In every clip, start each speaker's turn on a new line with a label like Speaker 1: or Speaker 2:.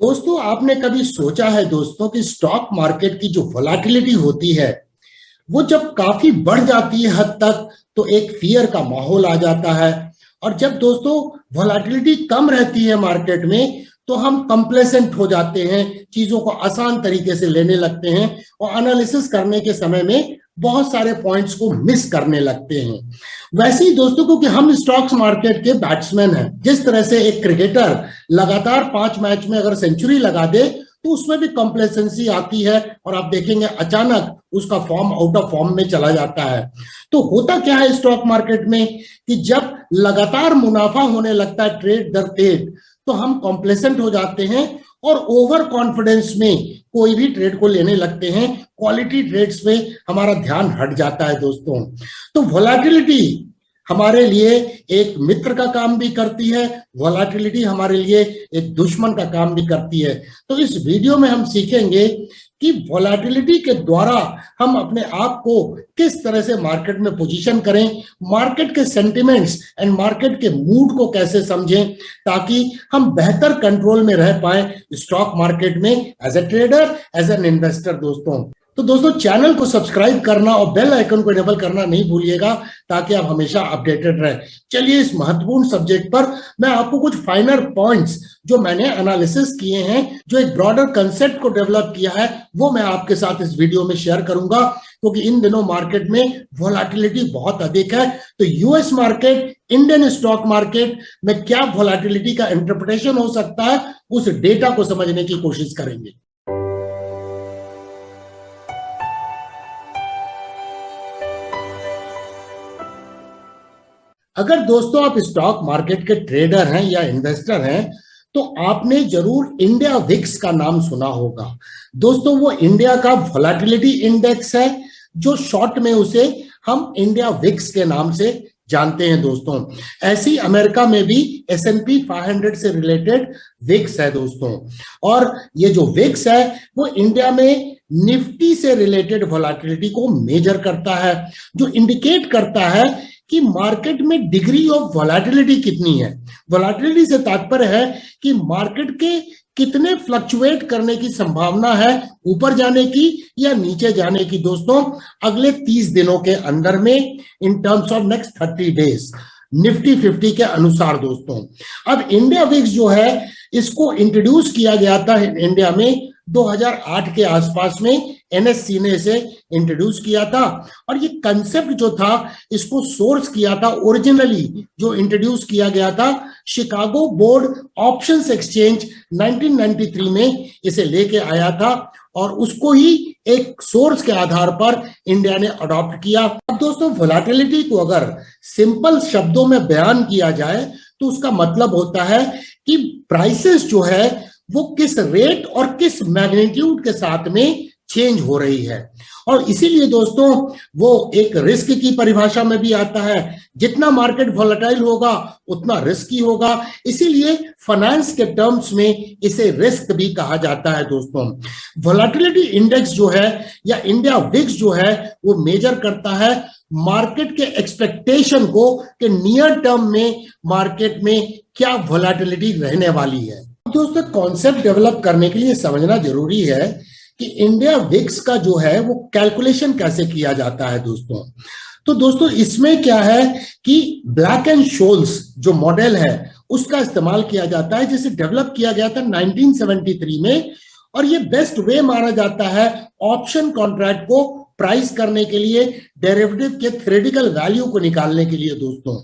Speaker 1: दोस्तों, आपने कभी सोचा है दोस्तों कि स्टॉक मार्केट की जो वोलेटिलिटी होती है वो जब काफी बढ़ जाती है हद तक तो एक फियर का माहौल आ जाता है। और जब दोस्तों वोलेटिलिटी कम रहती है मार्केट में तो हम कंप्लेसेंट हो जाते हैं, चीजों को आसान तरीके से लेने लगते हैं और एनालिसिस करने के समय में बहुत सारे पॉइंट्स को मिस करने लगते हैं। वैसे ही दोस्तों, क्योंकि हम स्टॉक्स मार्केट के बैट्समैन हैं, जिस तरह से एक क्रिकेटर लगातार 5 मैच में अगर सेंचुरी लगा दे तो उसमें भी कंप्लेसेंसी आती है और आप देखेंगे अचानक उसका फॉर्म आउट ऑफ फॉर्म में चला जाता है। तो होता क्या है स्टॉक मार्केट में कि जब लगातार मुनाफा होने लगता है ट्रेड दर ट्रेड तो हम कॉम्प्लेसेंट हो जाते हैं और ओवर कॉन्फिडेंस में कोई भी ट्रेड को लेने लगते हैं, क्वालिटी ट्रेड्स पे हमारा ध्यान हट जाता है दोस्तों। तो वोलेटिलिटी हमारे लिए एक मित्र का काम भी करती है, वोलेटिलिटी हमारे लिए एक दुश्मन का काम भी करती है। तो इस वीडियो में हम सीखेंगे कि वोलेटिलिटी के द्वारा हम अपने आप को किस तरह से मार्केट में पोजीशन करें, मार्केट के सेंटिमेंट्स एंड मार्केट के मूड को कैसे समझें ताकि हम बेहतर कंट्रोल में रह पाए स्टॉक मार्केट में as a trader, as an investor दोस्तों। तो दोस्तों, चैनल को सब्सक्राइब करना और बेल आइकन को इनेबल करना नहीं भूलिएगा ताकि आप हमेशा अपडेटेड रहें। चलिए, इस महत्वपूर्ण सब्जेक्ट पर मैं आपको कुछ फाइनर पॉइंट्स जो मैंने एनालिसिस किए हैं, जो एक ब्रॉडर कंसेप्ट को डेवलप किया है, वो मैं आपके साथ इस वीडियो में शेयर करूंगा। क्योंकि इन दिनों मार्केट में वोलेटिलिटी बहुत अधिक है, तो US market, Indian stock market में क्या वोलेटिलिटी का इंटरप्रिटेशन हो सकता है, उस डेटा को समझने की कोशिश करेंगे। अगर दोस्तों आप स्टॉक मार्केट के ट्रेडर हैं या इन्वेस्टर हैं तो आपने जरूर इंडिया विक्स का नाम सुना होगा। दोस्तों, वो इंडिया का वोलेटिलिटी इंडेक्स है, जो शॉर्ट में उसे हम इंडिया विक्स के नाम से जानते हैं दोस्तों। ऐसी अमेरिका में भी S&P 500 से रिलेटेड विक्स है दोस्तों। और ये जो विक्स है वो इंडिया में निफ्टी से रिलेटेड वोलेटिलिटी को मेजर करता है, जो इंडिकेट करता है कि मार्केट में डिग्री ऑफ वोलेटिलिटी कितनी है। वोलेटिलिटी से तात्पर्य है कि मार्केट के कितने फ्लक्चुएट करने की संभावना है, ऊपर जाने की या नीचे जाने की दोस्तों, अगले 30 दिनों के अंदर में, in terms of next 30 days Nifty 50 के अनुसार दोस्तों। अब इंडिया विक्स जो है इसको इंट्रोड्यूस किया गया था इंडिया में 2008 के आसपास में, NSE ने इसे इंट्रोड्यूस किया था। और ये कंसेप्ट जो था इसको सोर्स किया था, ओरिजिनली जो इंट्रोड्यूस किया गया था शिकागो बोर्ड ऑप्शंस एक्सचेंज 1993 में इसे लेके आया था और उसको ही एक सोर्स के आधार पर इंडिया ने अडॉप्ट किया। अब दोस्तों, वोलेटिलिटी को अगर सिंपल शब्दों में बयान किया जाए तो उसका मतलब होता है कि प्राइसेस जो है वो किस रेट और किस मैग्नीट्यूड के साथ में चेंज हो रही है। और इसीलिए दोस्तों वो एक रिस्क की परिभाषा में भी आता है, जितना मार्केट वोलेटाइल होगा उतना रिस्की होगा, इसीलिए फाइनेंस के टर्म्स में इसे रिस्क भी कहा जाता है दोस्तों। वोलेटिलिटी इंडेक्स जो है या इंडिया विक्स जो है वो मेजर करता है मार्केट के एक्सपेक्टेशन को कि नियर टर्म में मार्केट में क्या वोलेटिलिटी रहने वाली है। दोस्तों, कॉन्सेप्ट डेवलप करने के लिए समझना जरूरी है कि इंडिया विक्स का जो है वो कैलकुलेशन कैसे किया जाता है दोस्तों। तो दोस्तों, इसमें क्या है कि ब्लैक एंड शोल्स जो मॉडल है उसका इस्तेमाल किया जाता है, जिसे डेवलप किया गया था 1973 में। और ये बेस्ट वे माना जाता है ऑप्शन कॉन्ट्रैक्ट को प्राइस करने के लिए, डेरिवेटिव के थ्योरेटिकल वैल्यू को निकालने के लिए दोस्तों।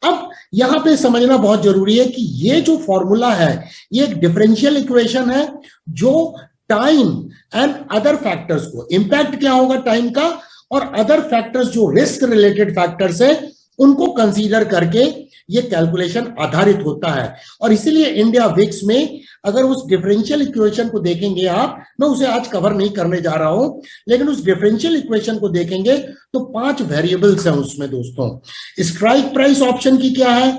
Speaker 1: अब यहां पे समझना बहुत जरूरी है कि ये जो फॉर्मूला है ये एक डिफरेंशियल इक्वेशन है जो टाइम एंड अदर फैक्टर्स को, इंपैक्ट क्या होगा टाइम का और अदर फैक्टर्स जो रिस्क रिलेटेड फैक्टर्स है उनको कंसीडर करके ये कैलकुलेशन आधारित होता है। और इसीलिए इंडिया विक्स में अगर उस डिफरेंशियल इक्वेशन को देखेंगे आप, मैं उसे आज कवर नहीं करने जा रहा हूं, लेकिन उस डिफरेंशियल इक्वेशन को देखेंगे तो 5 वेरिएबल्स हैं उसमें दोस्तों। स्ट्राइक प्राइस ऑप्शन की क्या है,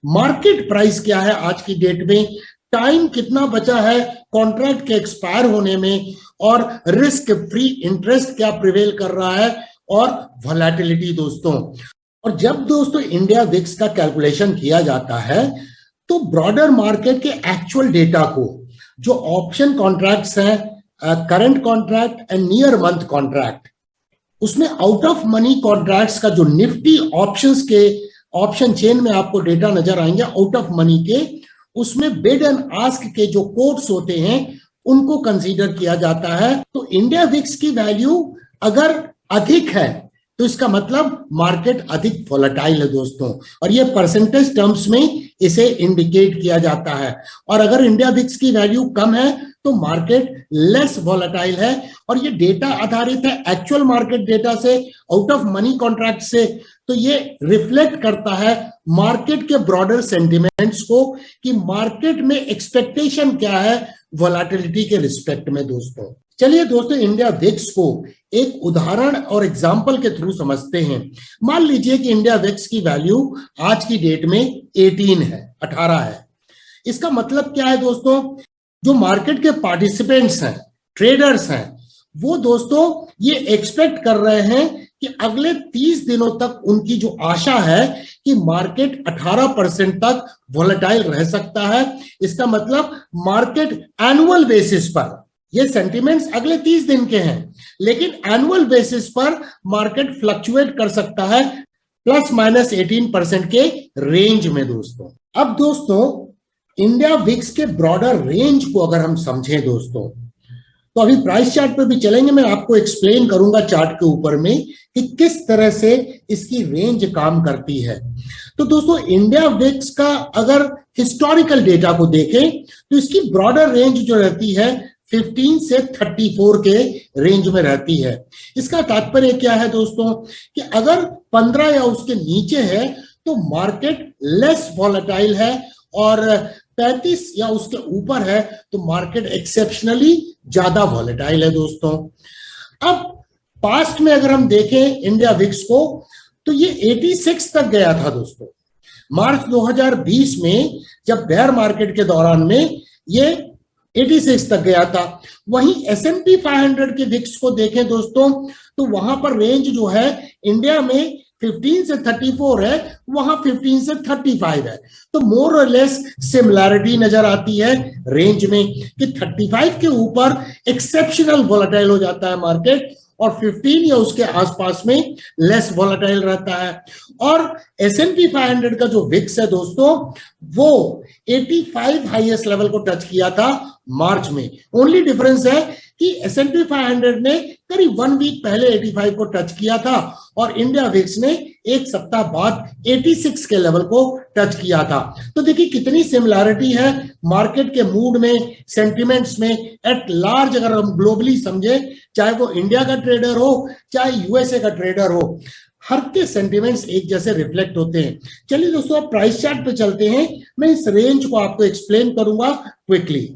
Speaker 1: मार्केट प्राइस क्या है आज की डेट में, टाइम कितना बचा है कॉन्ट्रैक्ट के एक्सपायर होने में, और रिस्क फ्री इंटरेस्ट क्या प्रिवेल कर रहा है, और वोलेटिलिटी दोस्तों। और जब दोस्तों इंडिया विक्स का कैलकुलेशन किया जाता है तो ब्रॉडर मार्केट के एक्चुअल डेटा को जो ऑप्शन कॉन्ट्रैक्ट्स हैं, current contract and near month contract, उसमें आउट ऑफ मनी कॉन्ट्रैक्ट्स का जो निफ्टी ऑप्शंस के ऑप्शन चेन में आपको डेटा नजर आएंगे आउट ऑफ मनी के, उसमें बिड एंड आस्क के जो कोट्स होते हैं उनको कंसीडर किया जाता है। तो इंडिया विक्स की वैल्यू अगर अधिक है तो इसका मतलब मार्केट अधिक वोलेटाइल है दोस्तों, और ये परसेंटेज टर्म्स में इसे इंडिकेट किया जाता है। और अगर इंडिया विक्स की वैल्यू कम है तो मार्केट लेस वोलेटाइल है, और ये डेटा आधारित है एक्चुअल मार्केट डेटा से, आउट ऑफ मनी कॉन्ट्रैक्ट से। तो ये रिफ्लेक्ट करता है मार्केट के ब्रॉडर सेंटिमेंट्स को कि मार्केट में एक्सपेक्टेशन क्या है वोलेटिलिटी के रिस्पेक्ट में दोस्तों। चलिए दोस्तों, इंडिया विक्स को एक उदाहरण और एग्जाम्पल के थ्रू समझते हैं। मान लीजिए कि इंडिया विक्स की वैल्यू आज की डेट में 18 है। इसका मतलब क्या है दोस्तों, जो मार्केट के पार्टिसिपेंट्स हैं, ट्रेडर्स हैं, वो दोस्तों ये एक्सपेक्ट कर रहे हैं कि अगले 30 दिनों तक उनकी जो आशा है कि मार्केट 18% तक वोलेटाइल रह सकता है। इसका मतलब मार्केट एनुअल बेसिस पर, ये सेंटिमेंट्स अगले 30 दिन के हैं, लेकिन एनुअल बेसिस पर मार्केट फ्लक्चुएट कर सकता है ±18% के रेंज में दोस्तों। अब दोस्तों, इंडिया विक्स के ब्रॉडर रेंज को अगर हम समझें दोस्तों, तो अभी प्राइस चार्ट पे भी चलेंगे, मैं आपको एक्सप्लेन करूंगा चार्ट के ऊपर में कि किस तरह से इसकी रेंज काम करती है। तो दोस्तों, इंडिया विक्स का अगर हिस्टोरिकल डेटा को देखें तो इसकी ब्रॉडर रेंज जो रहती है 15 से 34 के रेंज में रहती है। इसका तात्पर्य क्या है दोस्तों कि अगर 15 या उसके नीचे है तो मार्केट लेस वॉलेटाइल है, और 35 या उसके ऊपर है तो मार्केट एक्सेप्शनली ज्यादा वॉलेटाइल है दोस्तों। अब पास्ट में अगर हम देखें इंडिया विक्स को, तो ये 86 तक गया था दोस्तों। मार्च 2020 में जब बेयर मार्केट के दौरान में ये 86 तक गया था। वहीं S&P 500 के विक्स को देखें दोस्तों, तो वहां पर रेंज जो है इंडिया में 15 से 34 है, वहां 15 से 35 है। तो मोर और लेस सिमिलैरिटी नजर आती है रेंज में कि 35 के ऊपर एक्सेप्शनल वोलेटाइल हो जाता है मार्केट, और 15 या उसके आसपास में लेस वोलेटाइल रहता है। और S&P 500 का जो विक्स है दोस्तों, वो 85 हाईएस्ट लेवल को टच किया था मार्च में। ओनली डिफरेंस है कि S&P 500 ने करीब 1 वीक पहले 85 को टच किया था, और इंडिया विक्स ने एक सप्ताह बाद 86 के लेवल को टच किया था। तो देखिए कितनी सिमिलैरिटी है मार्केट के मूड में, सेंटिमेंट्स में, एट लार्ज अगर हम ग्लोबली समझे, चाहे वो इंडिया का ट्रेडर हो चाहे यूएसए का ट्रेडर हो, हर के सेंटिमेंट्स एक जैसे रिफ्लेक्ट होते हैं। चलिए दोस्तों, अब प्राइस चार्ट पे चलते हैं। मैं इस रेंज को आपको एक्सप्लेन करूंगा क्विकली।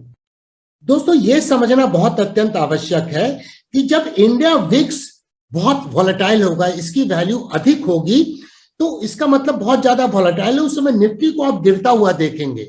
Speaker 1: दोस्तों, ये समझना बहुत अत्यंत आवश्यक है कि जब इंडिया विक्स बहुत वॉलेटाइल होगा, इसकी वैल्यू अधिक होगी, तो इसका मतलब बहुत ज्यादा वॉलेटाइल है, उस समय निफ्टी को आप गिरता हुआ देखेंगे।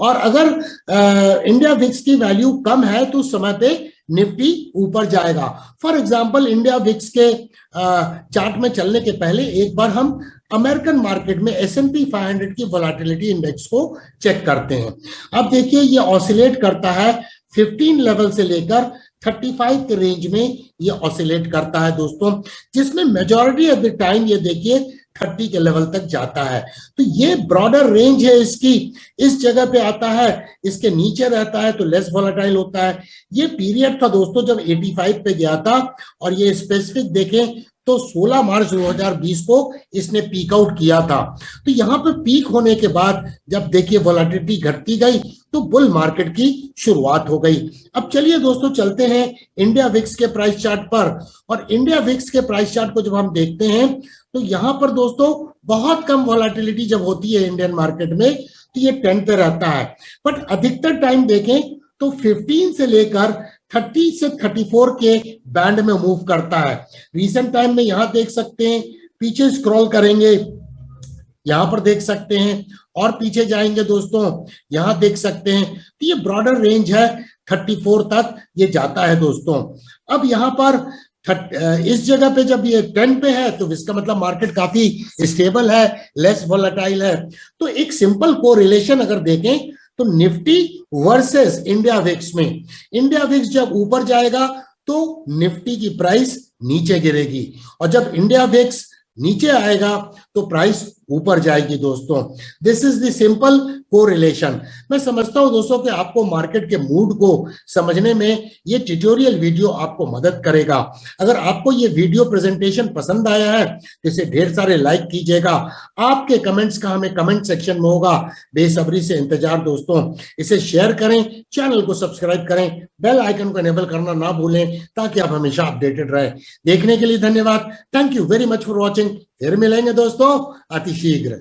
Speaker 1: और अगर इंडिया विक्स की वैल्यू कम है तो उस समय पे निफ्टी ऊपर जाएगा। फॉर एग्जांपल, इंडिया विक्स के चार्ट में चलने के पहले एक बार हम अमेरिकन मार्केट में S&P 500 की वोलेटिलिटी इंडेक्स को चेक करते हैं। अब देखिए, ये ऑसिलेट करता है 15 लेवल से लेकर 35 के रेंज में ये ऑसिलेट करता है दोस्तों, जिसमें मेजॉरिटी ऑफ द टाइम ये देखिए 30 के लेवल तक जाता है। तो ये ब्रॉडर रेंज है इसकी, इस जगह पे आता है, इसके नीचे रहता है तो लेस वोलेटाइल होता है। ये पीरियड था दोस्तों जब 85 पे गया था, और ये स्पेसिफिक देखें तो 16 मार्च 2020 को इसने पीक आउट किया था। तो यहाँ पे पीक होने के बाद जब देखिए वोलेटिलिटी घटती गई तो बुल मार्केट की शुरुआत हो गई। अब चलिए दोस्तों, चलते हैं इंडिया विक्स के प्राइस चार्ट पर। और इंडिया विक्स के प्राइस चार्ट को जब हम देखते हैं तो यहाँ पर दोस्तों बहुत कम वोलेटिलिटी जब होती है इंडियन मार्केट में, तो ये 10 पे रहता है। बट अधिकतर टाइम देखें तो 15 से लेकर 30 से 34 के बैंड में मूव करता है। रिसेंट टाइम में यहां देख सकते हैं, पीछे स्क्रॉल करेंगे यहां पर देख सकते हैं, और पीछे जाएंगे दोस्तों यहां देख सकते हैं, तो ये ब्रॉडर रेंज है 34 तक ये जाता है दोस्तों। अब यहां पर इस जगह पे जब ये 10 पे है तो इसका मतलब मार्केट काफी स्टेबल है, लेस वोलेटाइल है। तो एक सिंपल कोरिलेशन अगर देखें तो निफ्टी वर्सेस इंडिया विक्स में इंडिया विक्स जब ऊपर जाएगा तो निफ्टी की प्राइस नीचे गिरेगी, और जब इंडिया विक्स नीचे आएगा तो प्राइस ऊपर जाएगी। दोस्तों, this is the simple correlation. मैं समझता हूं दोस्तों कि आपको मार्केट के मूड को समझने में ये ट्यूटोरियल वीडियो आपको मदद करेगा। अगर आपको ये वीडियो प्रेजेंटेशन पसंद आया है तो इसे ढेर सारे लाइक कीजिएगा। आपके कमेंट्स का हमें कमेंट सेक्शन में होगा, बेसब्री से इंतजार। दोस्तों, इसे शेयर करें, चैनल को सब्सक्राइब करें, बेल आइकन को एनेबल करना ना भूलें ताकि आप हमेशा अपडेटेड रहें। देखने के लिए धन्यवाद। Thank you very much for watching. फिर मिलेंगे दोस्तों अति शीघ्र।